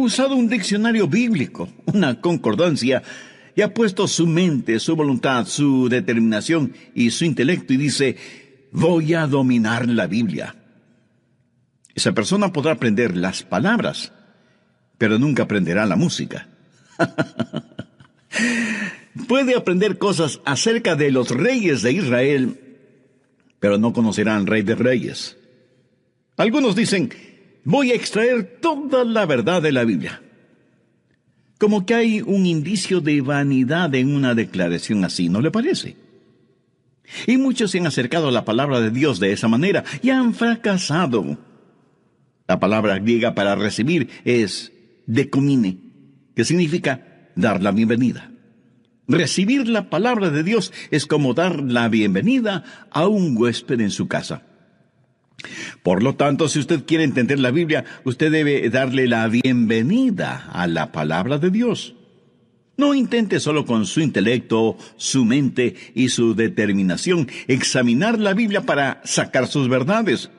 usado un diccionario bíblico, una concordancia, y ha puesto su mente, su voluntad, su determinación y su intelecto y dice: voy a dominar la Biblia. Esa persona podrá aprender las palabras, pero nunca aprenderá la música. Puede aprender cosas acerca de los reyes de Israel, pero no conocerá al Rey de Reyes. Algunos dicen: voy a extraer toda la verdad de la Biblia. Como que hay un indicio de vanidad en una declaración así, ¿no le parece? Y muchos se han acercado a la palabra de Dios de esa manera y han fracasado. La palabra griega para recibir es dekomine, que significa dar la bienvenida. Recibir la palabra de Dios es como dar la bienvenida a un huésped en su casa. Por lo tanto, si usted quiere entender la Biblia, usted debe darle la bienvenida a la palabra de Dios. No intente solo con su intelecto, su mente y su determinación examinar la Biblia para sacar sus verdades.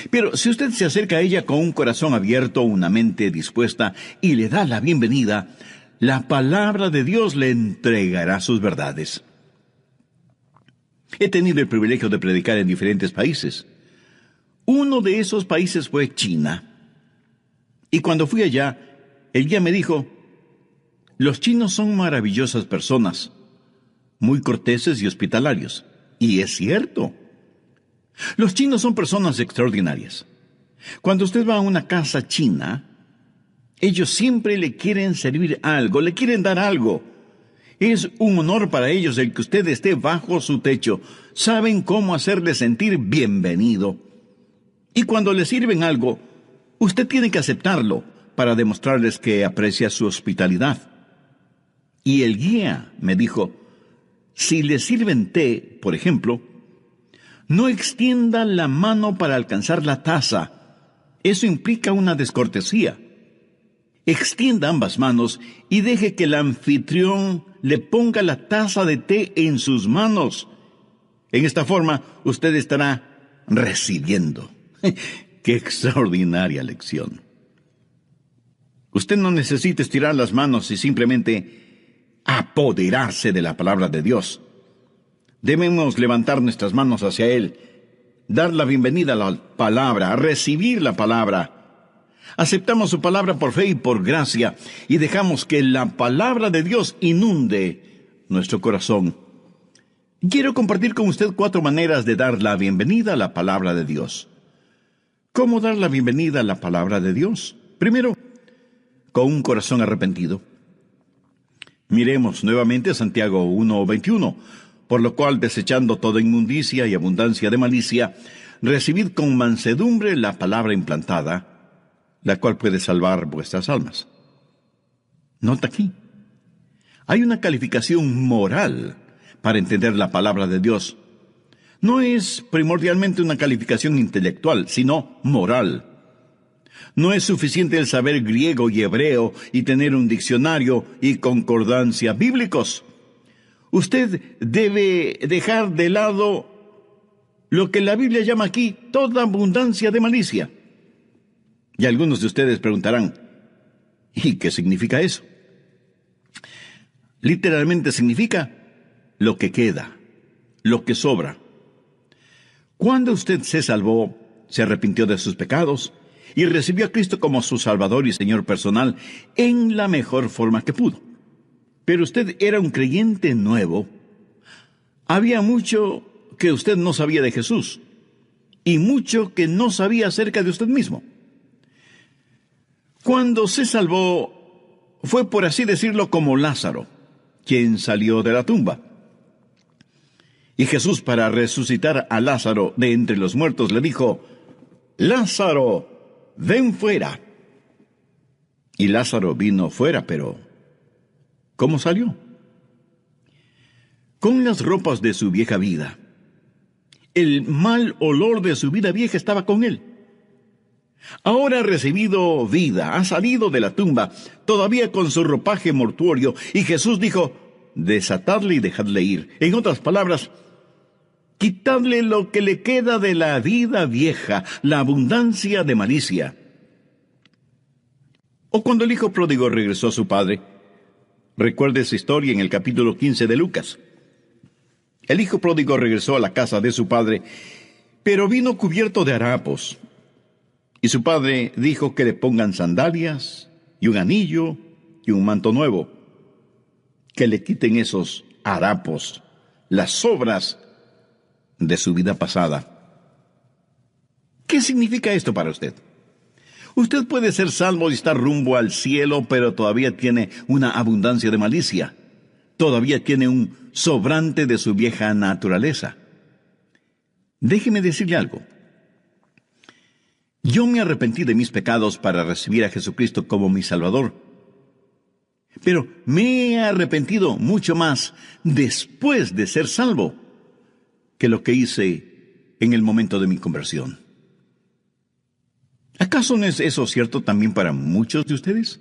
Pero si usted se acerca a ella con un corazón abierto, una mente dispuesta y le da la bienvenida, la palabra de Dios le entregará sus verdades. He tenido el privilegio de predicar en diferentes países. Uno de esos países fue China. Y cuando fui allá, el guía me dijo: los chinos son maravillosas personas, muy corteses y hospitalarios. Y es cierto. Los chinos son personas extraordinarias. Cuando usted va a una casa china, ellos siempre le quieren servir algo, le quieren dar algo. Es un honor para ellos el que usted esté bajo su techo. Saben cómo hacerle sentir bienvenido. Y cuando le sirven algo, usted tiene que aceptarlo para demostrarles que aprecia su hospitalidad. Y el guía me dijo: si le sirven té, por ejemplo, no extienda la mano para alcanzar la taza. Eso implica una descortesía. Extienda ambas manos y deje que el anfitrión le ponga la taza de té en sus manos. En esta forma, usted estará recibiendo. ¡Qué extraordinaria lección! Usted no necesita estirar las manos y simplemente apoderarse de la palabra de Dios. Debemos levantar nuestras manos hacia Él, dar la bienvenida a la palabra, recibir la palabra. Aceptamos su palabra por fe y por gracia y dejamos que la palabra de Dios inunde nuestro corazón. Quiero compartir con usted 4 maneras de dar la bienvenida a la palabra de Dios. ¿Cómo dar la bienvenida a la palabra de Dios? Primero, con un corazón arrepentido. Miremos nuevamente Santiago 1:21. Por lo cual, desechando toda inmundicia y abundancia de malicia, recibid con mansedumbre la palabra implantada, la cual puede salvar vuestras almas. Nota aquí. Hay una calificación moral para entender la palabra de Dios. No es primordialmente una calificación intelectual, sino moral. No es suficiente el saber griego y hebreo y tener un diccionario y concordancia bíblicos. Usted debe dejar de lado lo que la Biblia llama aquí toda abundancia de malicia. Y algunos de ustedes preguntarán: ¿y qué significa eso? Literalmente significa lo que queda, lo que sobra. Cuando usted se salvó, se arrepintió de sus pecados y recibió a Cristo como su Salvador y Señor personal en la mejor forma que pudo. Pero usted era un creyente nuevo. Había mucho que usted no sabía de Jesús y mucho que no sabía acerca de usted mismo. Cuando se salvó, fue, por así decirlo, como Lázaro, quien salió de la tumba. Y Jesús, para resucitar a Lázaro de entre los muertos, le dijo: Lázaro, ven fuera. Y Lázaro vino fuera, pero ¿cómo salió? Con las ropas de su vieja vida. El mal olor de su vida vieja estaba con él. Ahora ha recibido vida, ha salido de la tumba, todavía con su ropaje mortuorio, y Jesús dijo: desatadle y dejadle ir. En otras palabras, quitadle lo que le queda de la vida vieja, la abundancia de malicia. O cuando el hijo pródigo regresó a su padre. Recuerde esa historia en el capítulo 15 de Lucas. El hijo pródigo regresó a la casa de su padre, pero vino cubierto de harapos. Y su padre dijo que le pongan sandalias, y un anillo, y un manto nuevo. Que le quiten esos harapos, las sobras de su vida pasada. ¿Qué significa esto para usted? Usted puede ser salvo y estar rumbo al cielo, pero todavía tiene una abundancia de malicia. Todavía tiene un sobrante de su vieja naturaleza. Déjeme decirle algo. Yo me arrepentí de mis pecados para recibir a Jesucristo como mi Salvador. Pero me he arrepentido mucho más después de ser salvo que lo que hice en el momento de mi conversión. ¿Acaso no es eso cierto también para muchos de ustedes?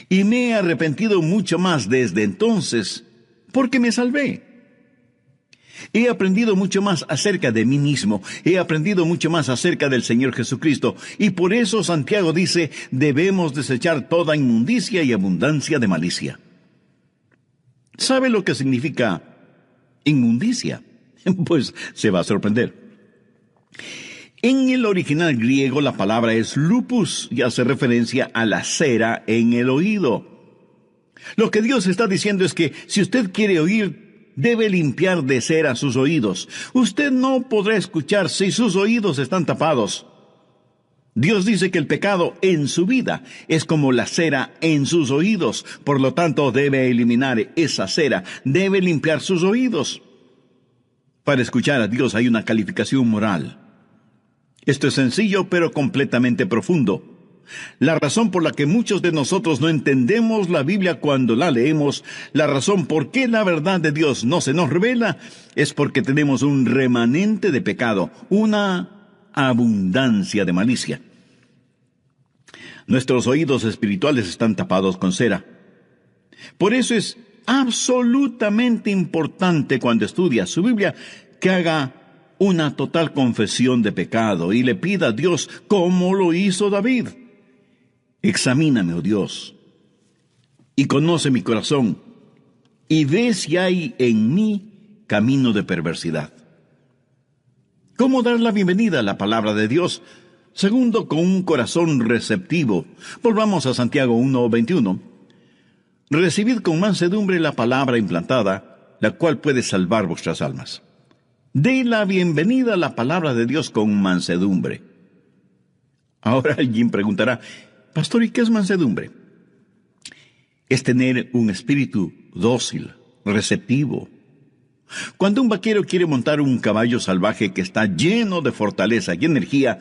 Y me he arrepentido mucho más desde entonces porque me salvé. He aprendido mucho más acerca de mí mismo. He aprendido mucho más acerca del Señor Jesucristo. Y por eso Santiago dice, debemos desechar toda inmundicia y abundancia de malicia. ¿Sabe lo que significa inmundicia? Pues se va a sorprender. En el original griego la palabra es lupus y hace referencia a la cera en el oído. Lo que Dios está diciendo es que si usted quiere oír, debe limpiar de cera sus oídos. Usted no podrá escuchar si sus oídos están tapados. Dios dice que el pecado en su vida es como la cera en sus oídos. Por lo tanto, debe eliminar esa cera, debe limpiar sus oídos. Para escuchar a Dios hay una calificación moral. Esto es sencillo, pero completamente profundo. La razón por la que muchos de nosotros no entendemos la Biblia cuando la leemos, la razón por qué la verdad de Dios no se nos revela, es porque tenemos un remanente de pecado, una abundancia de malicia. Nuestros oídos espirituales están tapados con cera. Por eso es absolutamente importante cuando estudia su Biblia que haga una total confesión de pecado y le pida a Dios como lo hizo David. Examíname, oh Dios, y conoce mi corazón, y ve si hay en mí camino de perversidad. ¿Cómo dar la bienvenida a la palabra de Dios? Segundo, con un corazón receptivo. Volvamos a Santiago 1:21. Recibid con mansedumbre la palabra implantada, la cual puede salvar vuestras almas. Dé la bienvenida a la palabra de Dios con mansedumbre. Ahora alguien preguntará, Pastor, ¿y qué es mansedumbre? Es tener un espíritu dócil, receptivo. Cuando un vaquero quiere montar un caballo salvaje que está lleno de fortaleza y energía,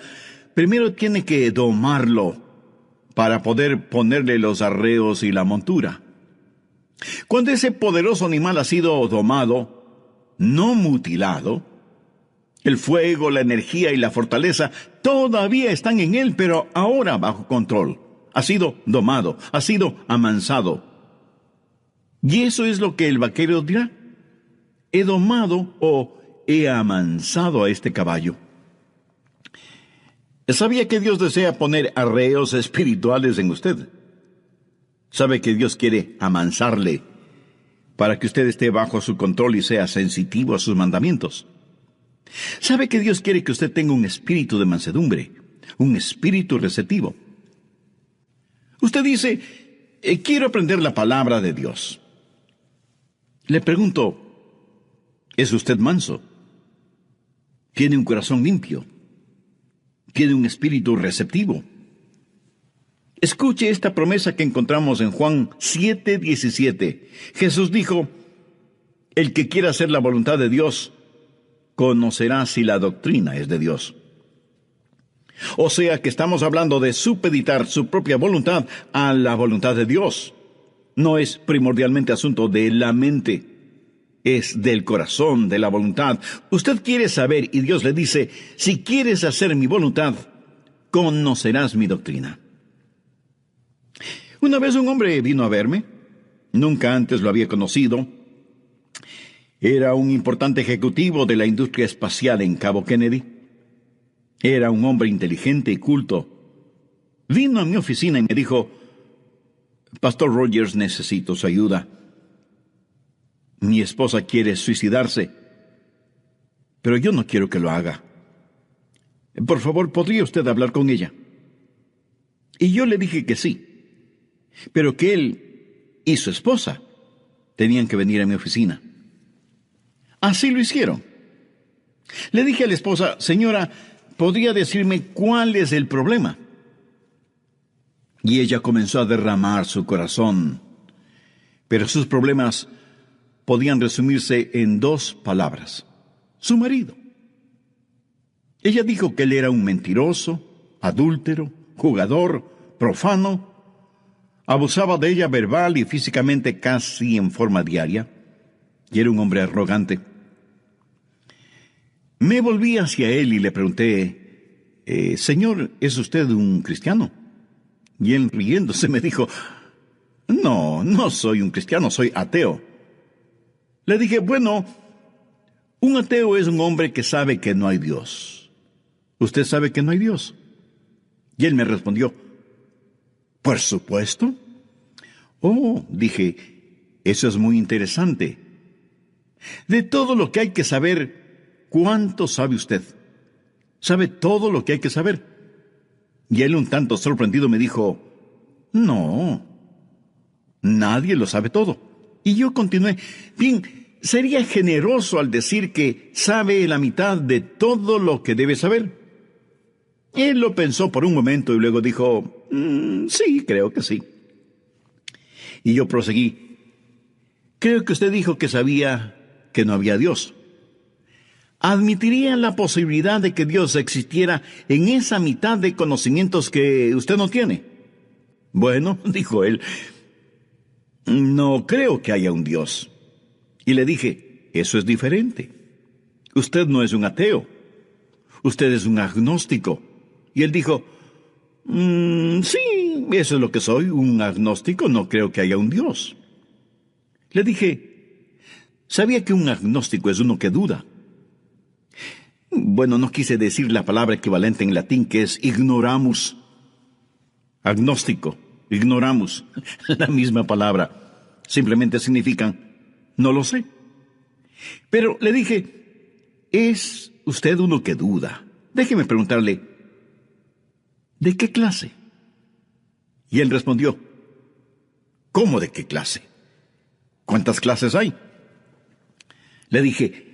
primero tiene que domarlo para poder ponerle los arreos y la montura. Cuando ese poderoso animal ha sido domado, no mutilado, el fuego, la energía y la fortaleza todavía están en él, pero ahora bajo control. Ha sido domado, ha sido amansado. Y eso es lo que el vaquero dirá. He domado o he amansado a este caballo. ¿Sabía que Dios desea poner arreos espirituales en usted? ¿Sabe que Dios quiere amansarle para que usted esté bajo su control y sea sensitivo a sus mandamientos? ¿Sabe que Dios quiere que usted tenga un espíritu de mansedumbre, un espíritu receptivo? Usted dice, quiero aprender la palabra de Dios. Le pregunto, ¿es usted manso? ¿Tiene un corazón limpio? ¿Tiene un espíritu receptivo? Escuche esta promesa que encontramos en Juan 7:17. Jesús dijo, el que quiera hacer la voluntad de Dios, conocerá si la doctrina es de Dios. O sea que estamos hablando de supeditar su propia voluntad a la voluntad de Dios. No es primordialmente asunto de la mente, es del corazón, de la voluntad. Usted quiere saber y Dios le dice, si quieres hacer mi voluntad, conocerás mi doctrina. Una vez un hombre vino a verme, nunca antes lo había conocido. Era un importante ejecutivo de la industria espacial en Cabo Kennedy. Era un hombre inteligente y culto. Vino a mi oficina y me dijo: Pastor Rogers, necesito su ayuda. Mi esposa quiere suicidarse, pero yo no quiero que lo haga. Por favor, ¿podría usted hablar con ella? Y yo le dije que sí, pero que él y su esposa tenían que venir a mi oficina. Así lo hicieron. Le dije a la esposa: señora, ¿podría decirme cuál es el problema? Y ella comenzó a derramar su corazón, pero sus problemas podían resumirse en 2 palabras: su marido. Ella dijo que él era un mentiroso, adúltero, jugador, profano, abusaba de ella verbal y físicamente casi en forma diaria, y era un hombre arrogante. Me volví hacia él y le pregunté: Señor, ¿es usted un cristiano? Y él, riéndose, me dijo: no soy un cristiano, soy ateo. Le dije: bueno, un ateo es un hombre que sabe que no hay Dios. ¿Usted sabe que no hay Dios? Y él me respondió: por supuesto. Oh, dije, eso es muy interesante. De todo lo que hay que saber, ¿cuánto sabe usted? ¿Sabe todo lo que hay que saber? Y él, un tanto sorprendido, me dijo: no, nadie lo sabe todo. Y yo continué: bien, sería generoso al decir que sabe la mitad de todo lo que debe saber. Él lo pensó por un momento y luego dijo: sí, creo que sí. Y yo proseguí: creo que usted dijo que sabía que no había Dios. ¿Admitiría la posibilidad de que Dios existiera en esa mitad de conocimientos que usted no tiene? Bueno, dijo él, no creo que haya un Dios. Y le dije: eso es diferente. Usted no es un ateo. Usted es un agnóstico. Y él dijo: sí, eso es lo que soy, un agnóstico, no creo que haya un Dios. Le dije: ¿sabía que un agnóstico es uno que duda? Bueno, no quise decir la palabra equivalente en latín, que es ignoramus. Agnóstico, ignoramus, la misma palabra. Simplemente significan no lo sé. Pero le dije: ¿es usted uno que duda? Déjeme preguntarle, ¿de qué clase? Y él respondió: ¿cómo de qué clase? ¿Cuántas clases hay? Le dije: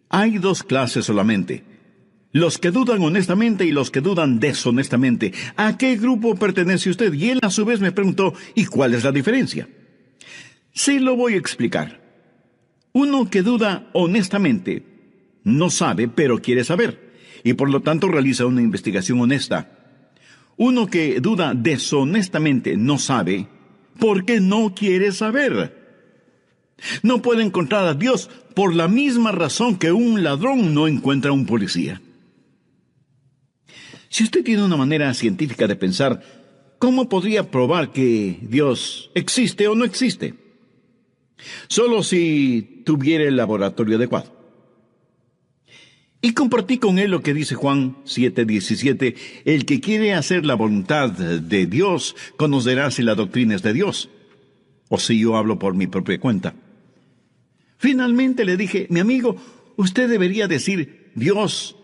hay 2 clases solamente: los que dudan honestamente y los que dudan deshonestamente. ¿A qué grupo pertenece usted? Y él a su vez me preguntó: ¿y cuál es la diferencia? Se lo voy a explicar. Uno que duda honestamente no sabe, pero quiere saber, y por lo tanto realiza una investigación honesta. Uno que duda deshonestamente no sabe porque no quiere saber. No puede encontrar a Dios por la misma razón que un ladrón no encuentra a un policía. Si usted tiene una manera científica de pensar, ¿cómo podría probar que Dios existe o no existe? Solo si tuviera el laboratorio adecuado. Y compartí con él lo que dice Juan 7:17, el que quiere hacer la voluntad de Dios conocerá si la doctrina es de Dios, o si yo hablo por mi propia cuenta. Finalmente le dije: mi amigo, usted debería decir: Dios,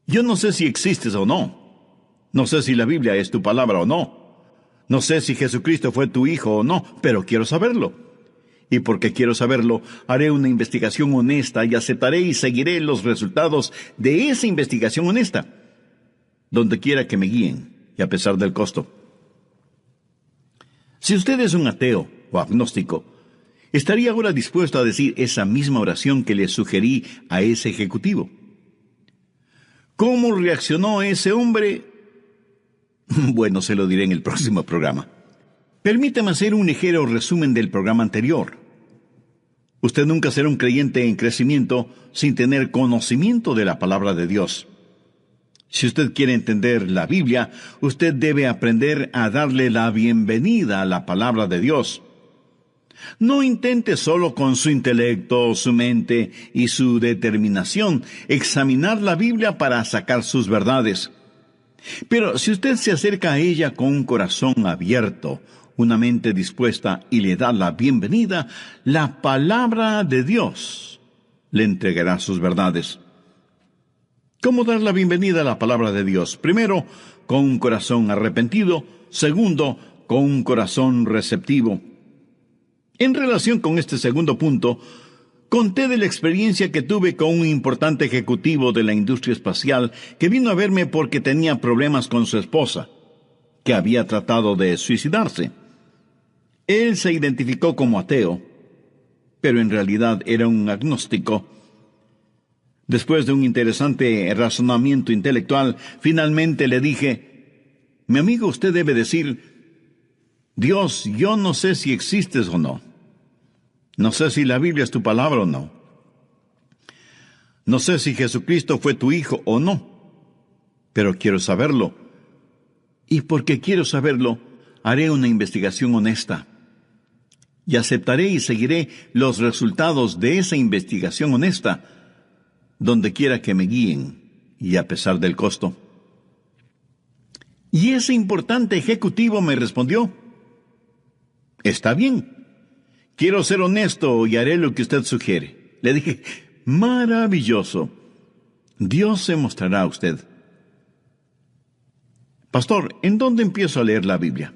yo no sé si existes o no. No sé si la Biblia es tu palabra o no. No sé si Jesucristo fue tu hijo o no, pero quiero saberlo. Y porque quiero saberlo, haré una investigación honesta y aceptaré y seguiré los resultados de esa investigación honesta, donde quiera que me guíen, y a pesar del costo. Si usted es un ateo o agnóstico, ¿estaría ahora dispuesto a decir esa misma oración que le sugerí a ese ejecutivo? ¿Cómo reaccionó ese hombre? Bueno, se lo diré en el próximo programa. Permítame hacer un ligero resumen del programa anterior. Usted nunca será un creyente en crecimiento sin tener conocimiento de la palabra de Dios. Si usted quiere entender la Biblia, usted debe aprender a darle la bienvenida a la palabra de Dios. No intente solo con su intelecto, su mente y su determinación examinar la Biblia para sacar sus verdades. Pero si usted se acerca a ella con un corazón abierto, una mente dispuesta y le da la bienvenida, la palabra de Dios le entregará sus verdades. ¿Cómo dar la bienvenida a la palabra de Dios? Primero, con un corazón arrepentido. Segundo, con un corazón receptivo. En relación con este segundo punto, conté de la experiencia que tuve con un importante ejecutivo de la industria espacial que vino a verme porque tenía problemas con su esposa, que había tratado de suicidarse. Él se identificó como ateo, pero en realidad era un agnóstico. Después de un interesante razonamiento intelectual, finalmente le dije: mi amigo, usted debe decir: Dios, yo no sé si existes o no. No sé si la Biblia es tu palabra o no. No sé si Jesucristo fue tu hijo o no. Pero quiero saberlo. Y porque quiero saberlo, haré una investigación honesta. Y aceptaré y seguiré los resultados de esa investigación honesta, donde quiera que me guíen, y a pesar del costo. Y ese importante ejecutivo me respondió: está bien. Quiero ser honesto y haré lo que usted sugiere. Le dije: maravilloso. Dios se mostrará a usted. Pastor, ¿en dónde empiezo a leer la Biblia?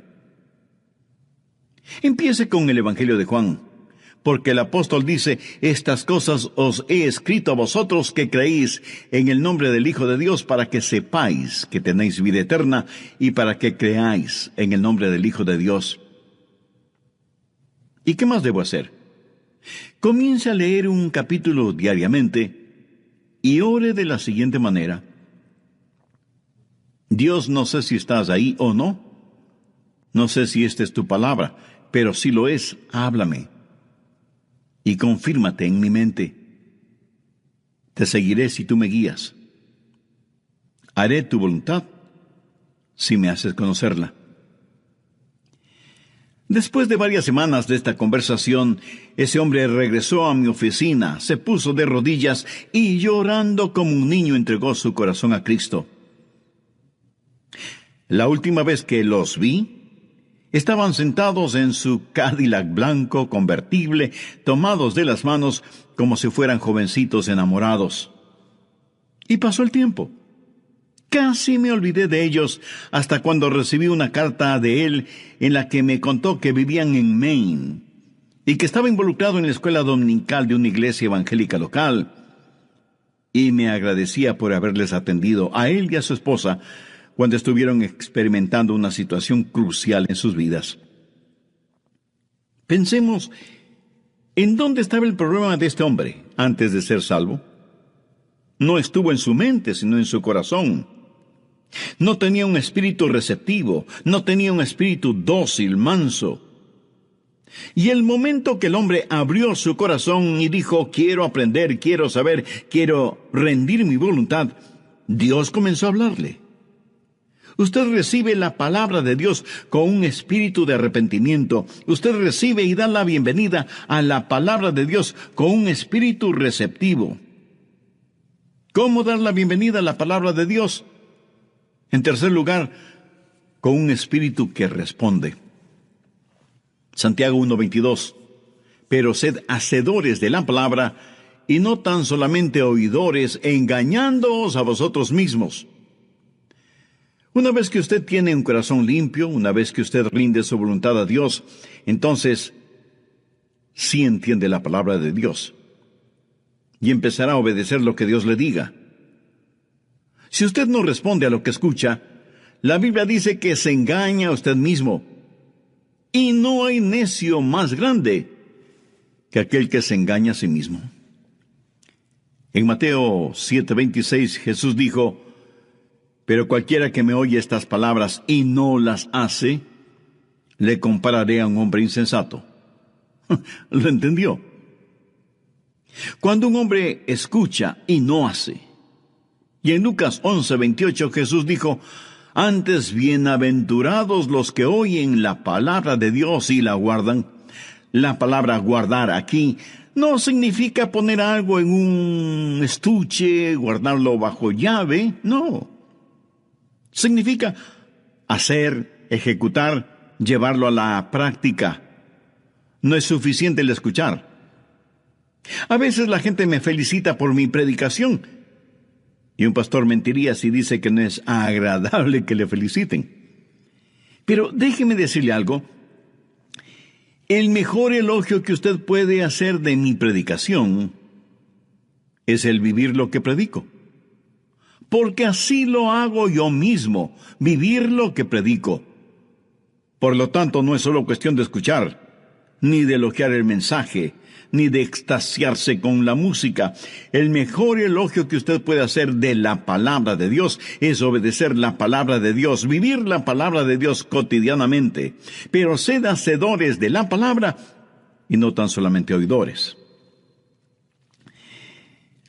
Empiece con el Evangelio de Juan, porque el apóstol dice: estas cosas os he escrito a vosotros que creéis en el nombre del Hijo de Dios, para que sepáis que tenéis vida eterna, y para que creáis en el nombre del Hijo de Dios. ¿Y qué más debo hacer? Comience a leer un capítulo diariamente y ore de la siguiente manera: Dios, no sé si estás ahí o no. No sé si esta es tu palabra, pero si lo es, háblame. Y confírmate en mi mente. Te seguiré si tú me guías. Haré tu voluntad si me haces conocerla. Después de varias semanas de esta conversación, ese hombre regresó a mi oficina, se puso de rodillas y llorando como un niño entregó su corazón a Cristo. La última vez que los vi, estaban sentados en su Cadillac blanco convertible, tomados de las manos como si fueran jovencitos enamorados. Y pasó el tiempo. Casi me olvidé de ellos hasta cuando recibí una carta de él en la que me contó que vivían en Maine y que estaba involucrado en la escuela dominical de una iglesia evangélica local, y me agradecía por haberles atendido a él y a su esposa cuando estuvieron experimentando una situación crucial en sus vidas. Pensemos, ¿en dónde estaba el problema de este hombre antes de ser salvo? No estuvo en su mente, sino en su corazón. No tenía un espíritu receptivo, no tenía un espíritu dócil, manso. Y el momento que el hombre abrió su corazón y dijo: quiero aprender, quiero saber, quiero rendir mi voluntad, Dios comenzó a hablarle. Usted recibe la palabra de Dios con un espíritu de arrepentimiento. Usted recibe y da la bienvenida a la palabra de Dios con un espíritu receptivo. ¿Cómo dar la bienvenida a la palabra de Dios? En tercer lugar, con un espíritu que responde. Santiago 1:22. Pero sed hacedores de la palabra, y no tan solamente oidores, engañándoos a vosotros mismos. Una vez que usted tiene un corazón limpio, una vez que usted rinde su voluntad a Dios, entonces sí entiende la palabra de Dios y empezará a obedecer lo que Dios le diga. Si usted no responde a lo que escucha, la Biblia dice que se engaña a usted mismo. Y no hay necio más grande que aquel que se engaña a sí mismo. En Mateo 7:26 Jesús dijo: pero cualquiera que me oye estas palabras y no las hace, le compararé a un hombre insensato. ¿Lo entendió? Cuando un hombre escucha y no hace. Y en Lucas 11:28 Jesús dijo: antes bienaventurados los que oyen la palabra de Dios y la guardan. La palabra guardar aquí no significa poner algo en un estuche, guardarlo bajo llave, no. Significa hacer, ejecutar, llevarlo a la práctica. No es suficiente el escuchar. A veces la gente me felicita por mi predicación, y un pastor mentiría si dice que no es agradable que le feliciten. Pero déjeme decirle algo. El mejor elogio que usted puede hacer de mi predicación es el vivir lo que predico. Porque así lo hago yo mismo, vivir lo que predico. Por lo tanto, no es solo cuestión de escuchar, ni de elogiar el mensaje, ni de extasiarse con la música. El mejor elogio que usted puede hacer de la palabra de Dios es obedecer la palabra de Dios, vivir la palabra de Dios cotidianamente. Pero sed hacedores de la palabra y no tan solamente oidores.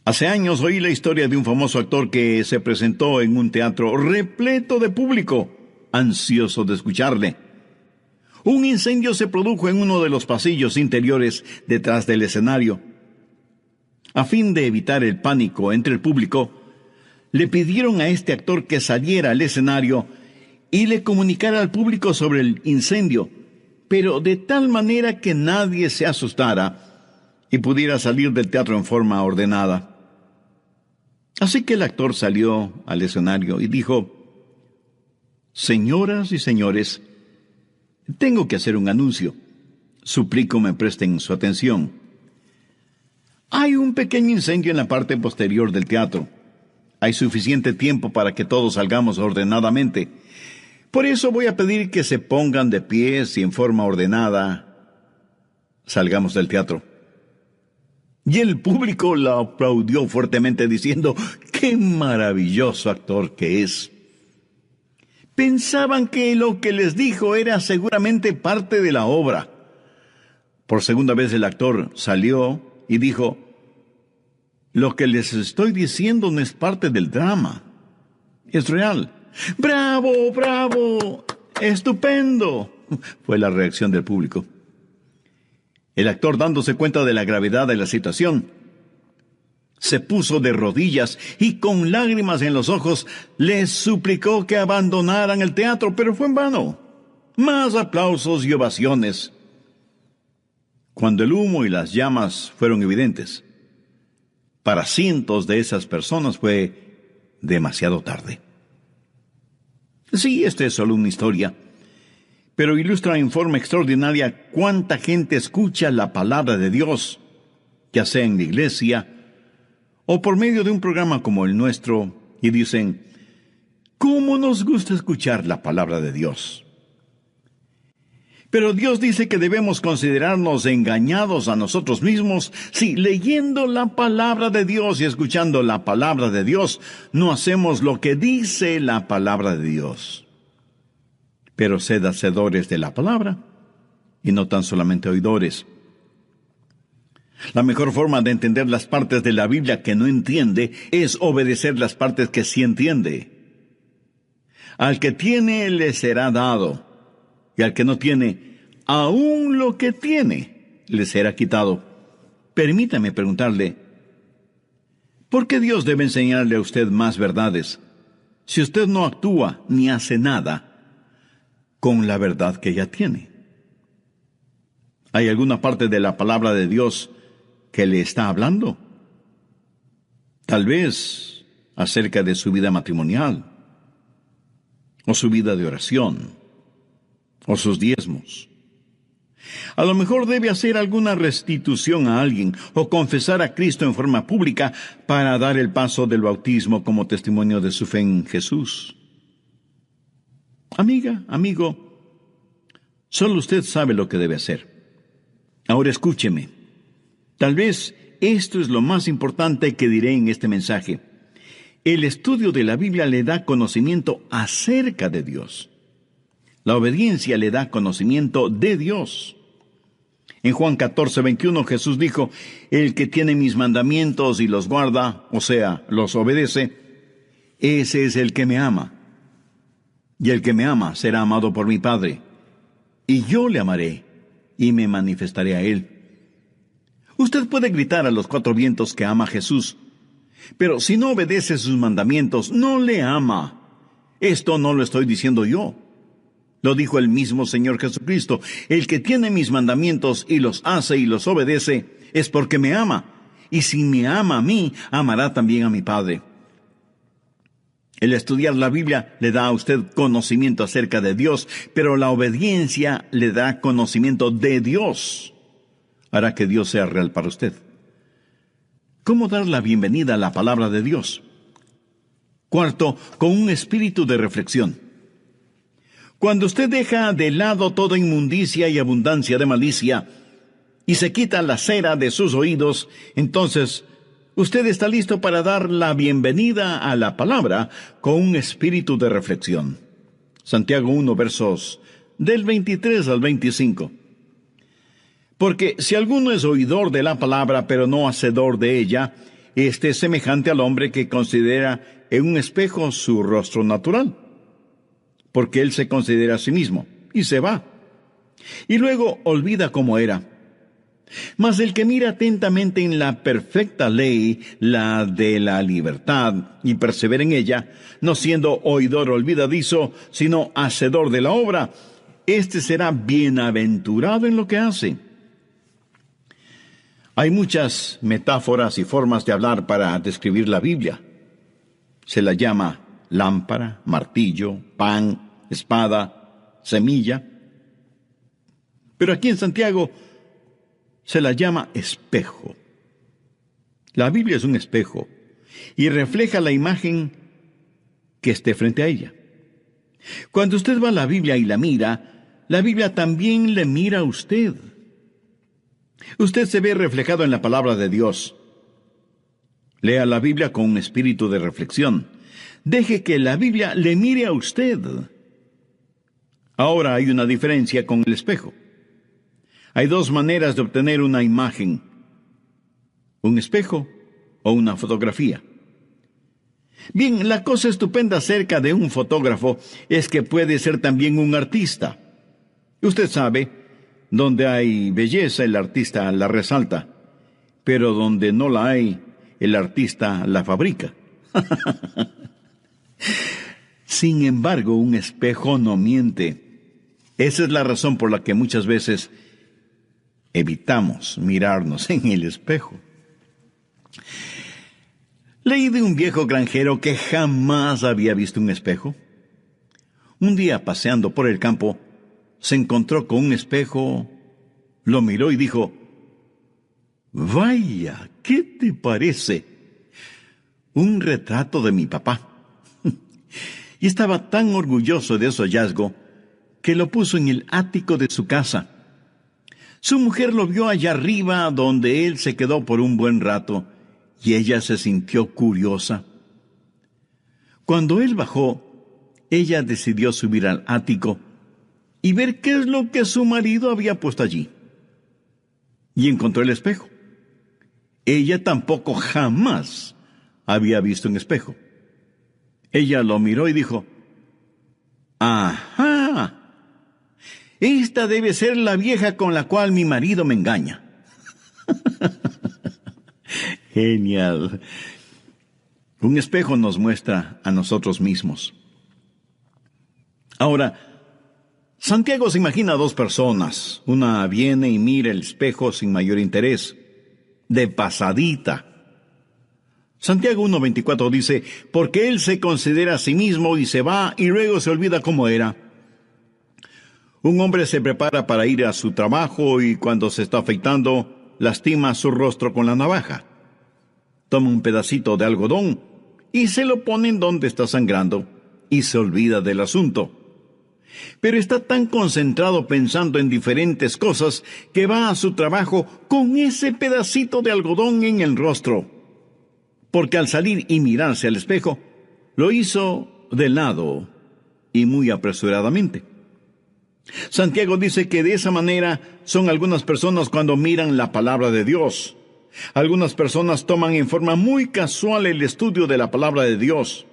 Hace años oí la historia de un famoso actor que se presentó en un teatro repleto de público, ansioso de escucharle. Un incendio se produjo en uno de los pasillos interiores detrás del escenario. A fin de evitar el pánico entre el público, le pidieron a este actor que saliera al escenario y le comunicara al público sobre el incendio, pero de tal manera que nadie se asustara y pudiera salir del teatro en forma ordenada. Así que el actor salió al escenario y dijo: «Señoras y señores, tengo que hacer un anuncio. Suplico me presten su atención. Hay un pequeño incendio en la parte posterior del teatro. Hay suficiente tiempo para que todos salgamos ordenadamente. Por eso voy a pedir que se pongan de pies y en forma ordenada salgamos del teatro». Y el público la aplaudió fuertemente diciendo: «¡Qué maravilloso actor que es!». Pensaban que lo que les dijo era seguramente parte de la obra. Por segunda vez el actor salió y dijo: «Lo que les estoy diciendo no es parte del drama. Es real». «¡Bravo, bravo! ¡Estupendo!», fue la reacción del público. El actor, dándose cuenta de la gravedad de la situación, se puso de rodillas y con lágrimas en los ojos les suplicó que abandonaran el teatro, pero fue en vano. Más aplausos y ovaciones. Cuando el humo y las llamas fueron evidentes, para cientos de esas personas fue demasiado tarde. Sí, esta es solo una historia, pero ilustra en forma extraordinaria cuánta gente escucha la palabra de Dios, ya sea en la iglesia o por medio de un programa como el nuestro, y dicen: «¿Cómo nos gusta escuchar la palabra de Dios?». Pero Dios dice que debemos considerarnos engañados a nosotros mismos si leyendo la palabra de Dios y escuchando la palabra de Dios no hacemos lo que dice la palabra de Dios. Pero sed hacedores de la palabra y no tan solamente oidores. La mejor forma de entender las partes de la Biblia que no entiende es obedecer las partes que sí entiende. Al que tiene le será dado, y al que no tiene, aún lo que tiene le será quitado. Permítame preguntarle: ¿por qué Dios debe enseñarle a usted más verdades si usted no actúa ni hace nada con la verdad que ya tiene? ¿Hay alguna parte de la palabra de Dios que le está hablando? Tal vez acerca de su vida matrimonial, o su vida de oración, o sus diezmos. A lo mejor debe hacer alguna restitución a alguien, o confesar a Cristo en forma pública para dar el paso del bautismo como testimonio de su fe en Jesús. Amiga, amigo, solo usted sabe lo que debe hacer. Ahora escúcheme. Tal vez esto es lo más importante que diré en este mensaje. El estudio de la Biblia le da conocimiento acerca de Dios. La obediencia le da conocimiento de Dios. En Juan 14:21 Jesús dijo: «El que tiene mis mandamientos y los guarda, o sea, los obedece, ese es el que me ama. Y el que me ama será amado por mi Padre. Y yo le amaré y me manifestaré a él». Usted puede gritar a los cuatro vientos que ama a Jesús, pero si no obedece sus mandamientos, no le ama. Esto no lo estoy diciendo yo. Lo dijo el mismo Señor Jesucristo. El que tiene mis mandamientos y los hace y los obedece es porque me ama. Y si me ama a mí, amará también a mi Padre. El estudiar la Biblia le da a usted conocimiento acerca de Dios, pero la obediencia le da conocimiento de Dios. Hará que Dios sea real para usted. ¿Cómo dar la bienvenida a la palabra de Dios? Cuarto, con un espíritu de reflexión. Cuando usted deja de lado toda inmundicia y abundancia de malicia, y se quita la cera de sus oídos, entonces usted está listo para dar la bienvenida a la palabra con un espíritu de reflexión. Santiago 1, versos del 23 al 25. Porque si alguno es oidor de la palabra, pero no hacedor de ella, este es semejante al hombre que considera en un espejo su rostro natural. Porque él se considera a sí mismo, y se va. Y luego olvida cómo era. Mas el que mira atentamente en la perfecta ley, la de la libertad, y persevera en ella, no siendo oidor olvidadizo, sino hacedor de la obra, éste será bienaventurado en lo que hace. Hay muchas metáforas y formas de hablar para describir la Biblia. Se la llama lámpara, martillo, pan, espada, semilla. Pero aquí en Santiago se la llama espejo. La Biblia es un espejo y refleja la imagen que esté frente a ella. Cuando usted va a la Biblia y la Biblia también le mira a usted. Usted se ve reflejado en la palabra de Dios. Lea la Biblia con un espíritu de reflexión. Deje que la Biblia le mire a usted. Ahora hay una diferencia con el espejo. Hay dos maneras de obtener una imagen: un espejo o una fotografía. Bien, la cosa estupenda acerca de un fotógrafo es que puede ser también un artista. Usted sabe, donde hay belleza, el artista la resalta, pero donde no la hay, el artista la fabrica. Sin embargo, un espejo no miente. Esa es la razón por la que muchas veces evitamos mirarnos en el espejo. Leí de un viejo granjero que jamás había visto un espejo. Un día, paseando por el campo, se encontró con un espejo, lo miró y dijo: «Vaya, ¿qué te parece? Un retrato de mi papá». Y estaba tan orgulloso de su hallazgo que lo puso en el ático de su casa. Su mujer lo vio allá arriba, donde él se quedó por un buen rato, y ella se sintió curiosa. Cuando él bajó, ella decidió subir al ático y ver qué es lo que su marido había puesto allí. Y encontró el espejo. Ella tampoco jamás había visto un espejo. Ella lo miró y dijo: «Ajá, esta debe ser la vieja con la cual mi marido me engaña». Genial. Un espejo nos muestra a nosotros mismos. Ahora, Santiago se imagina a dos personas. Una viene y mira el espejo sin mayor interés, de pasadita. Santiago 1:24 dice: «Porque él se considera a sí mismo y se va y luego se olvida cómo era». Un hombre se prepara para ir a su trabajo y cuando se está afeitando, lastima su rostro con la navaja. Toma un pedacito de algodón y se lo pone en donde está sangrando y se olvida del asunto. Pero está tan concentrado pensando en diferentes cosas que va a su trabajo con ese pedacito de algodón en el rostro. Porque al salir y mirarse al espejo, lo hizo de lado y muy apresuradamente. Santiago dice que de esa manera son algunas personas cuando miran la palabra de Dios. Algunas personas toman en forma muy casual el estudio de la palabra de Dios.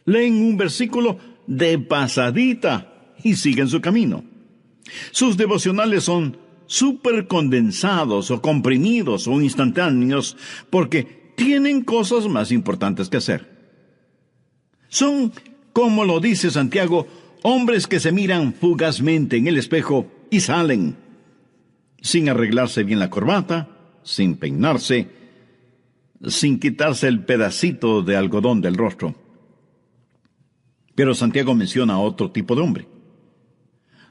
Leen un versículo de pasadita y siguen su camino. Sus devocionales son súper condensados o comprimidos o instantáneos porque tienen cosas más importantes que hacer. Son como lo dice Santiago, hombres que se miran fugazmente en el espejo y salen, sin arreglarse bien la corbata, sin peinarse, sin quitarse el pedacito de algodón del rostro. Pero Santiago menciona a otro tipo de hombre.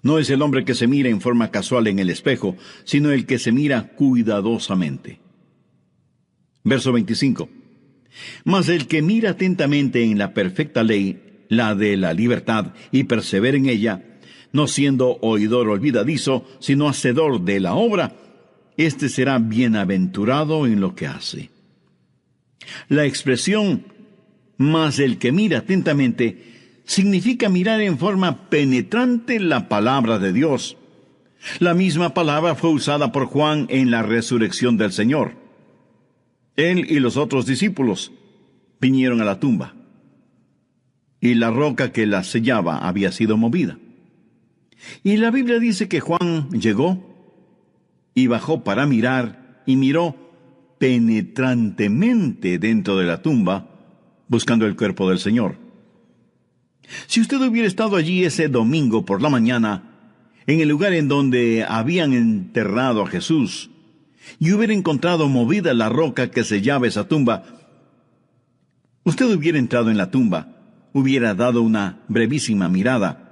No es el hombre que se mira en forma casual en el espejo, sino el que se mira cuidadosamente. Verso 25. Mas el que mira atentamente en la perfecta ley, la de la libertad, y persevera en ella, no siendo oidor olvidadizo, sino hacedor de la obra, éste será bienaventurado en lo que hace. La expresión, mas el que mira atentamente, significa mirar en forma penetrante la palabra de Dios. La misma palabra fue usada por Juan en la resurrección del Señor. Él y los otros discípulos vinieron a la tumba, y la roca que la sellaba había sido movida. Y la Biblia dice que Juan llegó y bajó para mirar, y miró penetrantemente dentro de la tumba, buscando el cuerpo del Señor. Si usted hubiera estado allí ese domingo por la mañana, en el lugar en donde habían enterrado a Jesús, y hubiera encontrado movida la roca que sellaba esa tumba, usted hubiera entrado en la tumba, hubiera dado una brevísima mirada,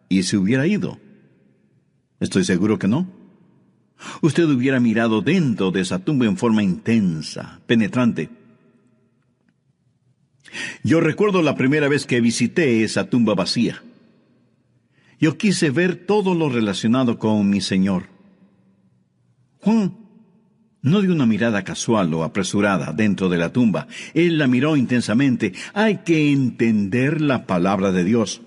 y se hubiera ido. Estoy seguro que no. Usted hubiera mirado dentro de esa tumba en forma intensa, penetrante. Yo recuerdo la primera vez que visité esa tumba vacía. Yo quise ver todo lo relacionado con mi Señor. Juan no dio una mirada casual o apresurada dentro de la tumba. Él la miró intensamente. Hay que entender la palabra de Dios.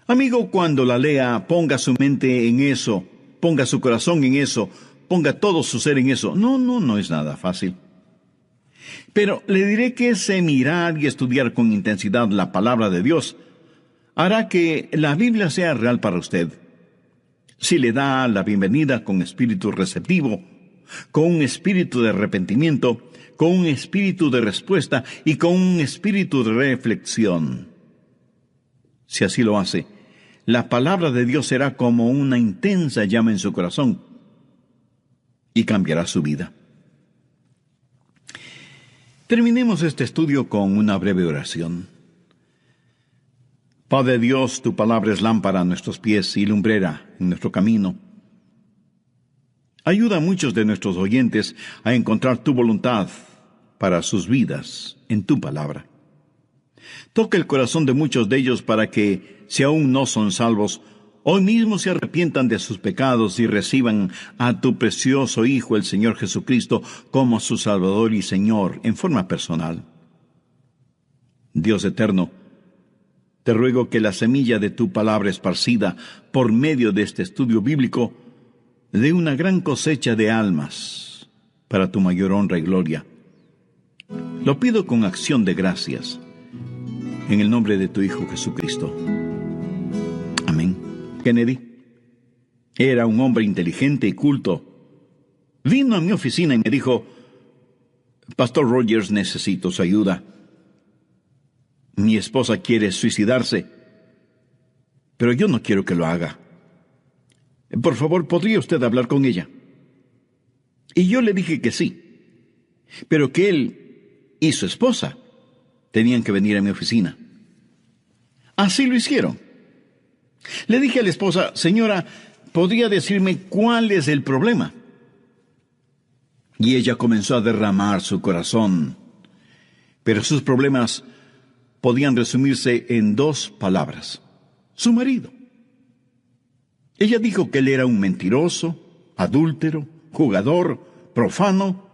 Amigo, cuando la lea, ponga su mente en eso, ponga su corazón en eso, ponga todo su ser en eso. No es nada fácil. Pero le diré que ese mirar y estudiar con intensidad la palabra de Dios hará que la Biblia sea real para usted. Si le da la bienvenida con espíritu receptivo, con un espíritu de arrepentimiento, con un espíritu de respuesta y con un espíritu de reflexión. Si así lo hace, la palabra de Dios será como una intensa llama en su corazón y cambiará su vida. Terminemos este estudio con una breve oración. Padre Dios, tu palabra es lámpara a nuestros pies y lumbrera en nuestro camino. Ayuda a muchos de nuestros oyentes a encontrar tu voluntad para sus vidas en tu palabra. Toca el corazón de muchos de ellos para que, si aún no son salvos, hoy mismo se arrepientan de sus pecados y reciban a tu precioso Hijo, el Señor Jesucristo, como su Salvador y Señor en forma personal. Dios eterno, te ruego que la semilla de tu palabra esparcida por medio de este estudio bíblico dé una gran cosecha de almas para tu mayor honra y gloria. Lo pido con acción de gracias, en el nombre de tu Hijo Jesucristo. Amén. Kennedy era un hombre inteligente y culto. Vino a mi oficina y me dijo: Pastor Rogers, necesito su ayuda. Mi esposa quiere suicidarse, pero yo no quiero que lo haga. Por favor, ¿podría usted hablar con ella? Y yo le dije que sí, pero que él y su esposa tenían que venir a mi oficina. Así lo hicieron. Le dije a la esposa: señora, ¿podría decirme cuál es el problema? Y ella comenzó a derramar su corazón, pero sus problemas podían resumirse en 2 palabras: su marido. Ella dijo que él era un mentiroso, adúltero, jugador, profano,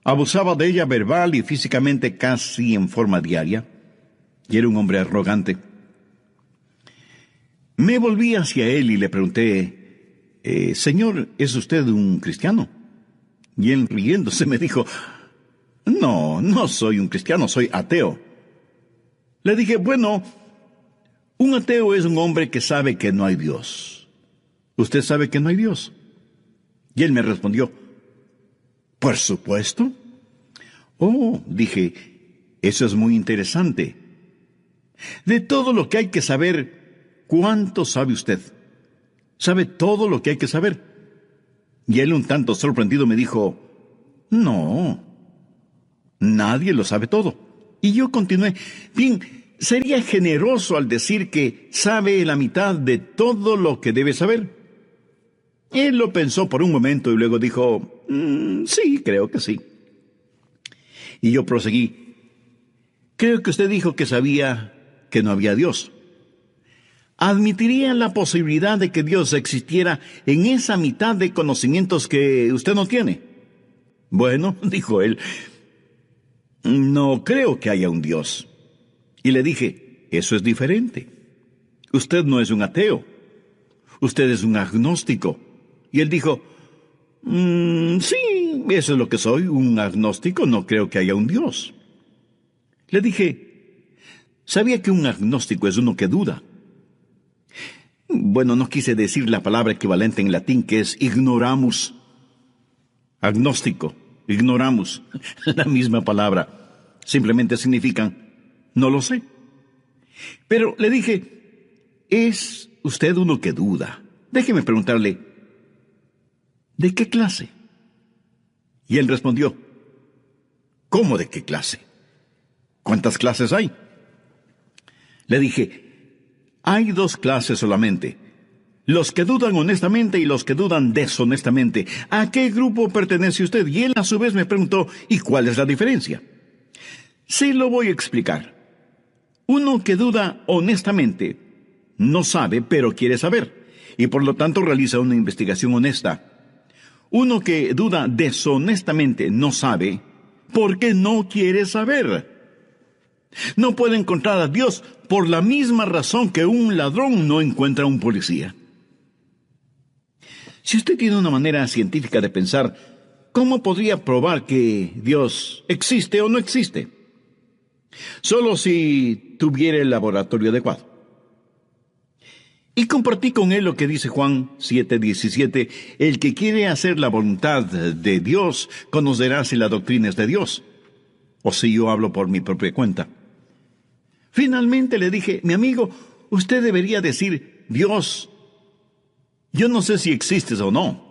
abusaba de ella verbal y físicamente casi en forma diaria, y era un hombre arrogante. Me volví hacia él y le pregunté: Señor, ¿es usted un cristiano? Y él, riéndose, me dijo: no soy un cristiano, soy ateo. Le dije: bueno, un ateo es un hombre que sabe que no hay Dios. ¿Usted sabe que no hay Dios? Y él me respondió: por supuesto. Oh, dije, eso es muy interesante. De todo lo que hay que saber, ¿cuánto sabe usted? ¿Sabe todo lo que hay que saber? Y él, un tanto sorprendido, me dijo, no, nadie lo sabe todo. Y yo continué, bien, sería generoso al decir que sabe la mitad de todo lo que debe saber. Él lo pensó por un momento y luego dijo, sí, creo que sí. Y yo proseguí, creo que usted dijo que sabía que no había Dios. ¿Admitiría la posibilidad de que Dios existiera en esa mitad de conocimientos que usted no tiene? Bueno, dijo él, no creo que haya un Dios. Y le dije, eso es diferente. Usted no es un ateo. Usted es un agnóstico. Y él dijo, sí, eso es lo que soy, un agnóstico, no creo que haya un Dios. Le dije, ¿sabía que un agnóstico es uno que duda? Bueno, no quise decir la palabra equivalente en latín, que es ignoramus. Agnóstico, ignoramus, la misma palabra. Simplemente significan, no lo sé. Pero le dije, ¿es usted uno que duda? Déjeme preguntarle, ¿de qué clase? Y él respondió, ¿cómo de qué clase? ¿Cuántas clases hay? Le dije, hay 2 clases solamente. Los que dudan honestamente y los que dudan deshonestamente. ¿A qué grupo pertenece usted? Y él a su vez me preguntó, ¿y cuál es la diferencia? Sí, lo voy a explicar. Uno que duda honestamente no sabe, pero quiere saber, y por lo tanto realiza una investigación honesta. Uno que duda deshonestamente no sabe, porque no quiere saber. No puede encontrar a Dios por la misma razón que un ladrón no encuentra a un policía. Si usted tiene una manera científica de pensar, ¿cómo podría probar que Dios existe o no existe? Solo si tuviera el laboratorio adecuado. Y compartí con él lo que dice Juan 7:17, el que quiere hacer la voluntad de Dios, conocerá si la doctrina es de Dios, o si yo hablo por mi propia cuenta. Finalmente le dije, mi amigo, usted debería decir, Dios, yo no sé si existes o no.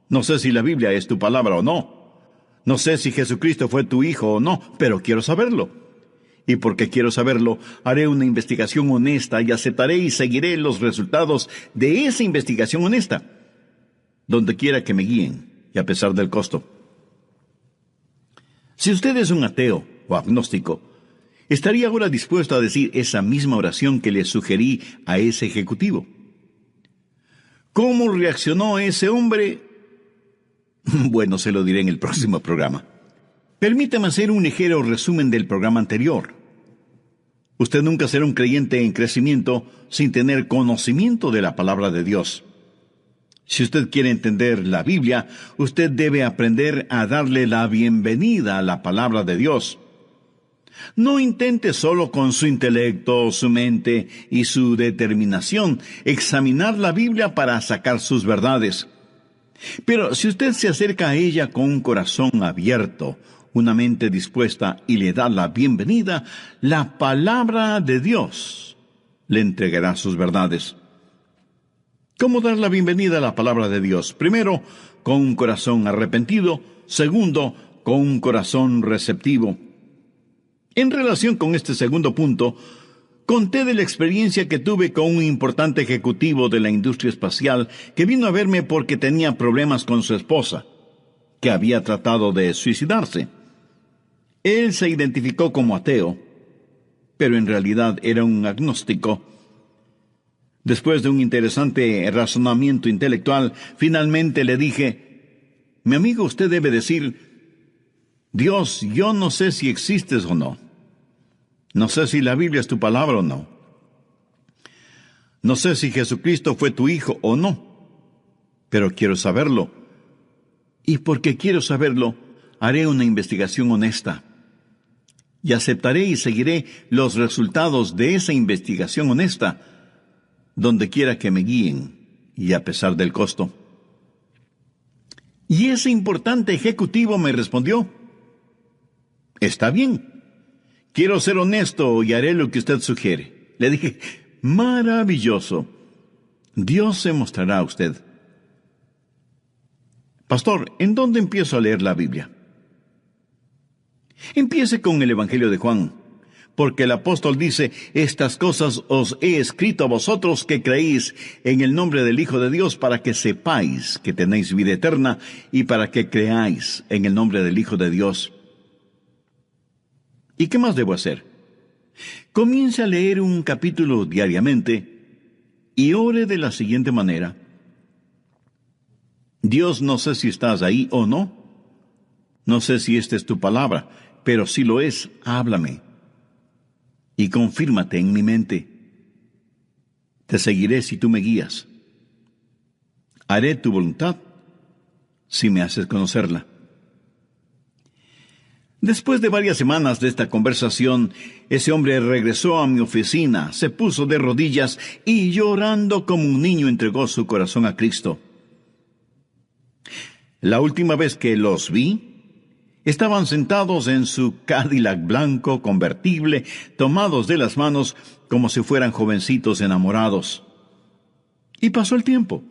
No sé si la Biblia es tu palabra o no. No sé si Jesucristo fue tu hijo o no, pero quiero saberlo. Y porque quiero saberlo, haré una investigación honesta y aceptaré y seguiré los resultados de esa investigación honesta, donde quiera que me guíen, y a pesar del costo. Si usted es un ateo o agnóstico, ¿estaría ahora dispuesto a decir esa misma oración que le sugerí a ese ejecutivo? ¿Cómo reaccionó ese hombre? Bueno, se lo diré en el próximo programa. Permítame hacer un ligero resumen del programa anterior. Usted nunca será un creyente en crecimiento sin tener conocimiento de la palabra de Dios. Si usted quiere entender la Biblia, usted debe aprender a darle la bienvenida a la palabra de Dios. No intente solo con su intelecto, su mente y su determinación examinar la Biblia para sacar sus verdades. Pero si usted se acerca a ella con un corazón abierto, una mente dispuesta y le da la bienvenida, la palabra de Dios le entregará sus verdades. ¿Cómo dar la bienvenida a la palabra de Dios? Primero, con un corazón arrepentido. Segundo, con un corazón receptivo. En relación con este segundo punto, conté de la experiencia que tuve con un importante ejecutivo de la industria espacial que vino a verme porque tenía problemas con su esposa, que había tratado de suicidarse. Él se identificó como ateo, pero en realidad era un agnóstico. Después de un interesante razonamiento intelectual, finalmente le dije, mi amigo, usted debe decir, Dios, yo no sé si existes o no. No sé si la Biblia es tu palabra o no. No sé si Jesucristo fue tu hijo o no. Pero quiero saberlo. Y porque quiero saberlo, haré una investigación honesta. Y aceptaré y seguiré los resultados de esa investigación honesta, donde quiera que me guíen, y a pesar del costo. Y ese importante ejecutivo me respondió, está bien. Quiero ser honesto y haré lo que usted sugiere. Le dije, maravilloso. Dios se mostrará a usted. Pastor, ¿en dónde empiezo a leer la Biblia? Empiece con el Evangelio de Juan, porque el apóstol dice, estas cosas os he escrito a vosotros que creéis en el nombre del Hijo de Dios, para que sepáis que tenéis vida eterna y para que creáis en el nombre del Hijo de Dios. ¿Y qué más debo hacer? Comience a leer un capítulo diariamente y ore de la siguiente manera. Dios, no sé si estás ahí o no. No sé si esta es tu palabra, pero si lo es, háblame. Y confírmate en mi mente. Te seguiré si tú me guías. Haré tu voluntad si me haces conocerla. Después de varias semanas de esta conversación, ese hombre regresó a mi oficina, se puso de rodillas y llorando como un niño entregó su corazón a Cristo. La última vez que los vi, estaban sentados en su Cadillac blanco convertible, tomados de las manos como si fueran jovencitos enamorados. Y pasó el tiempo.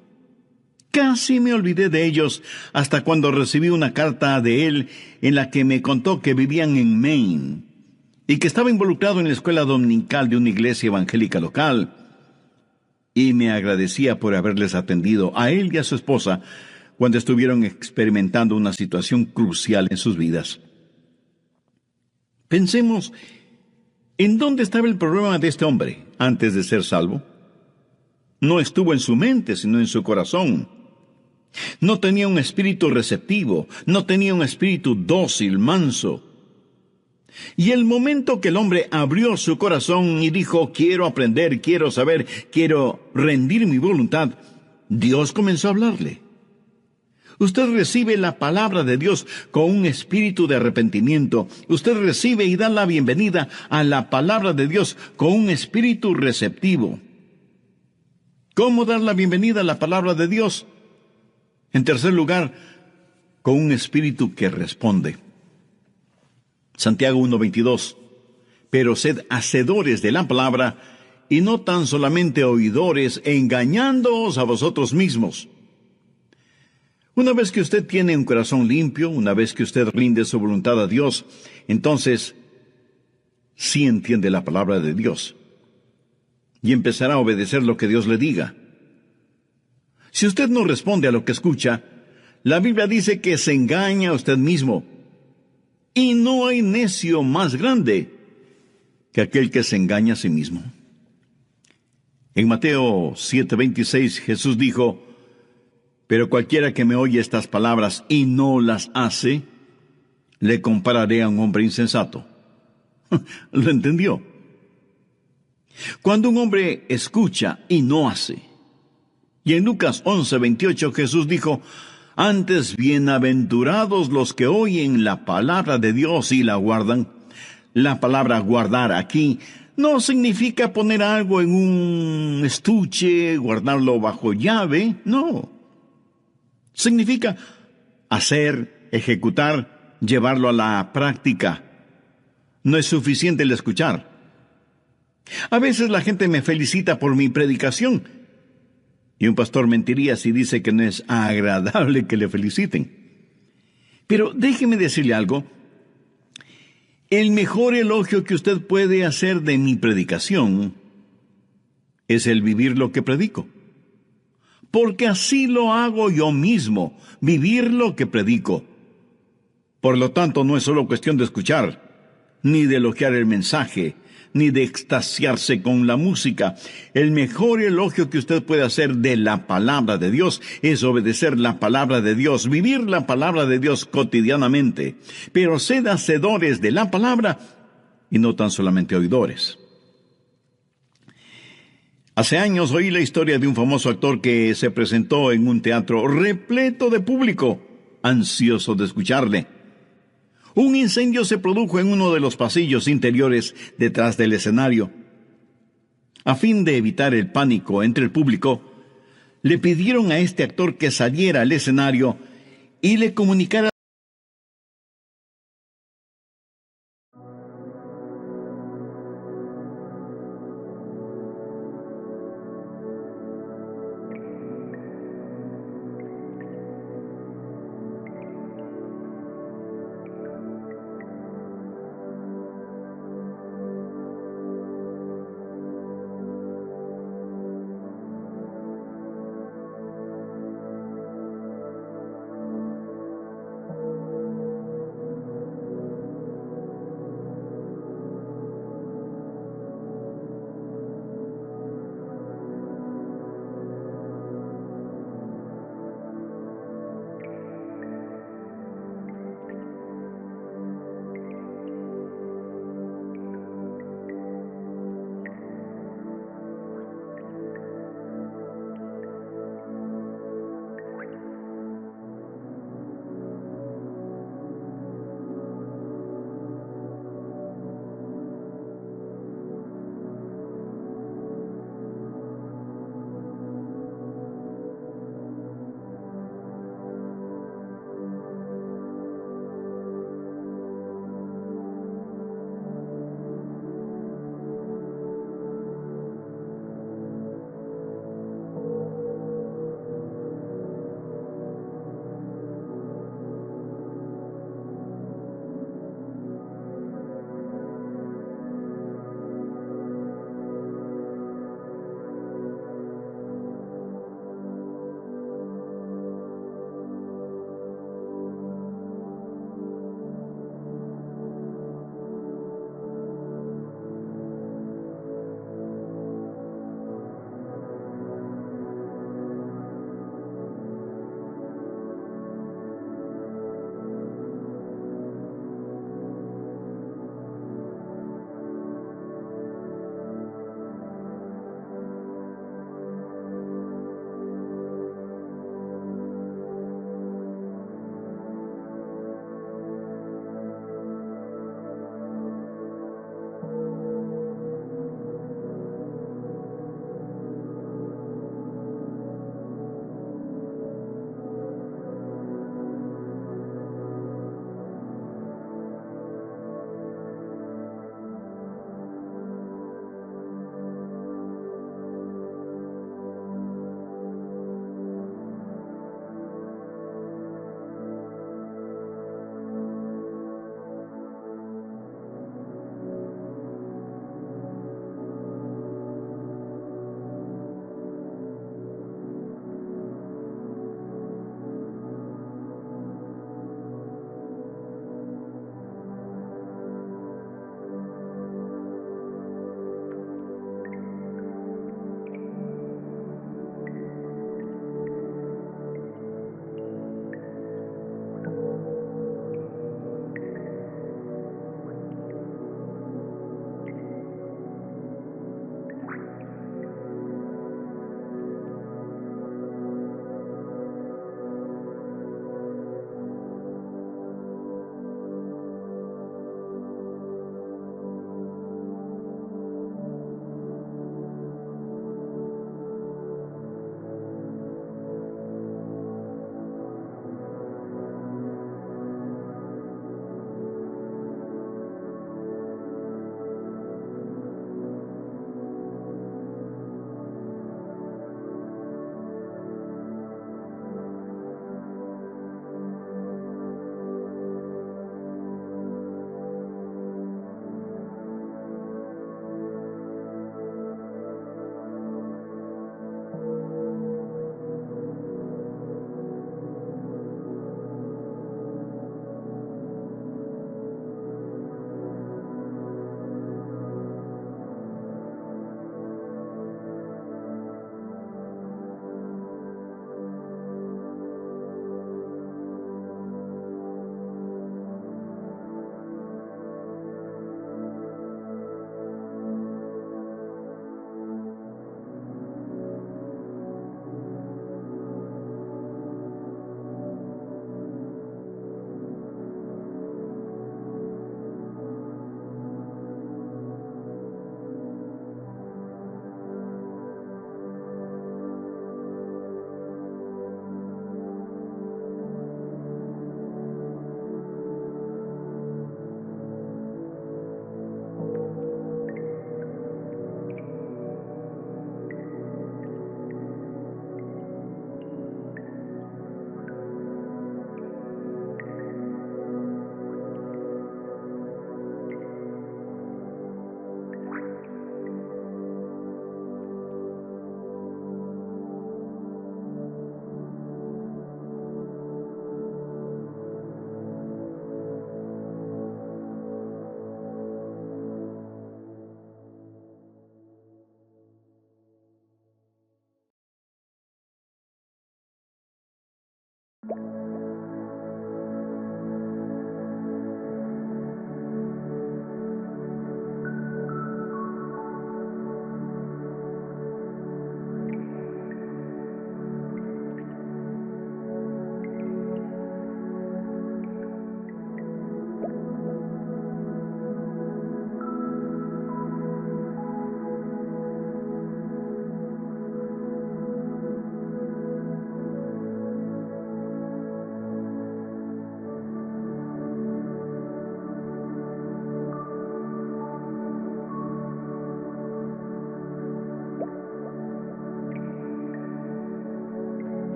Casi me olvidé de ellos hasta cuando recibí una carta de él en la que me contó que vivían en Maine y que estaba involucrado en la escuela dominical de una iglesia evangélica local. Y me agradecía por haberles atendido a él y a su esposa cuando estuvieron experimentando una situación crucial en sus vidas. Pensemos, ¿en dónde estaba el problema de este hombre antes de ser salvo? No estuvo en su mente, sino en su corazón. No tenía un espíritu receptivo, no tenía un espíritu dócil, manso. Y el momento que el hombre abrió su corazón y dijo, quiero aprender, quiero saber, quiero rendir mi voluntad, Dios comenzó a hablarle. Usted recibe la palabra de Dios con un espíritu de arrepentimiento. Usted recibe y da la bienvenida a la palabra de Dios con un espíritu receptivo. ¿Cómo dar la bienvenida a la palabra de Dios? En tercer lugar, con un espíritu que responde. Santiago 1:22. Pero sed hacedores de la palabra, y no tan solamente oidores, engañándoos a vosotros mismos. Una vez que usted tiene un corazón limpio, una vez que usted rinde su voluntad a Dios, entonces sí entiende la palabra de Dios y empezará a obedecer lo que Dios le diga. Si usted no responde a lo que escucha, la Biblia dice que se engaña a usted mismo. Y no hay necio más grande que aquel que se engaña a sí mismo. En Mateo 7:26 Jesús dijo, pero cualquiera que me oye estas palabras y no las hace, le compararé a un hombre insensato. ¿Lo entendió? Cuando un hombre escucha y no hace. Y en Lucas 11:28 Jesús dijo, antes bienaventurados los que oyen la palabra de Dios y la guardan. La palabra guardar aquí no significa poner algo en un estuche, guardarlo bajo llave, no. Significa hacer, ejecutar, llevarlo a la práctica. No es suficiente el escuchar. A veces la gente me felicita por mi predicación. Y un pastor mentiría si dice que no es agradable que le feliciten. Pero déjeme decirle algo. El mejor elogio que usted puede hacer de mi predicación es el vivir lo que predico. Porque así lo hago yo mismo, vivir lo que predico. Por lo tanto, no es solo cuestión de escuchar, ni de elogiar el mensaje, ni de extasiarse con la música. El mejor elogio que usted puede hacer de la palabra de Dios es obedecer la palabra de Dios, vivir la palabra de Dios cotidianamente. Pero sed hacedores de la palabra y no tan solamente oidores. Hace años oí la historia de un famoso actor que se presentó en un teatro repleto de público, ansioso de escucharle. Un incendio se produjo en uno de los pasillos interiores detrás del escenario. A fin de evitar el pánico entre el público, le pidieron a este actor que saliera al escenario y le comunicara.